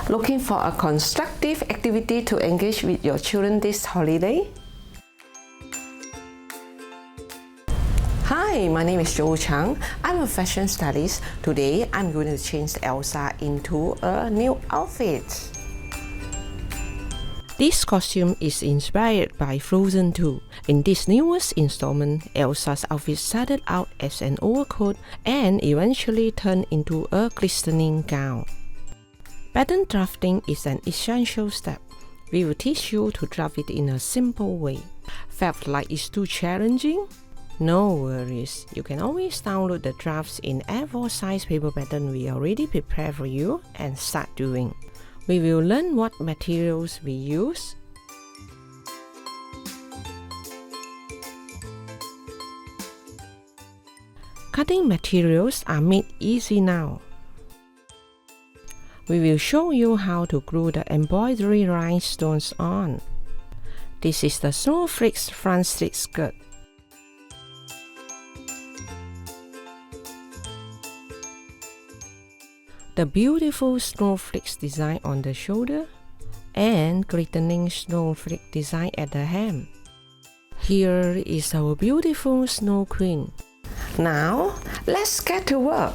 Looking for a constructive activity to engage with your children this holiday? Hi, my name is Jo Chang. I'm a fashion stylist. Today, I'm going to change Elsa into a new outfit. This costume is inspired by Frozen 2. In this newest installment, Elsa's outfit started out as an overcoat and eventually turned into a glistening gown. Pattern drafting is an essential step. We will teach you to draft it in a simple way. Felt like it's too challenging? No worries, you can always download the drafts in A4 size paper pattern we already prepared for you and start doing. We will learn what materials we use, cutting materials are made easy now. We will show you how to glue the embroidery rhinestones on. This is the Snowflakes front slit skirt. The beautiful snowflakes design on the shoulder and glistening snowflake design at the hem. Here is our beautiful snow queen. Now, let's get to work.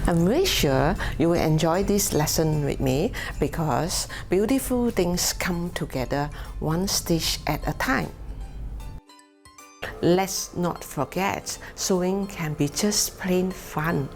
I'm very sure you will enjoy this lesson with me because beautiful things come together one stitch at a time. Let's not forget, sewing can be just plain fun.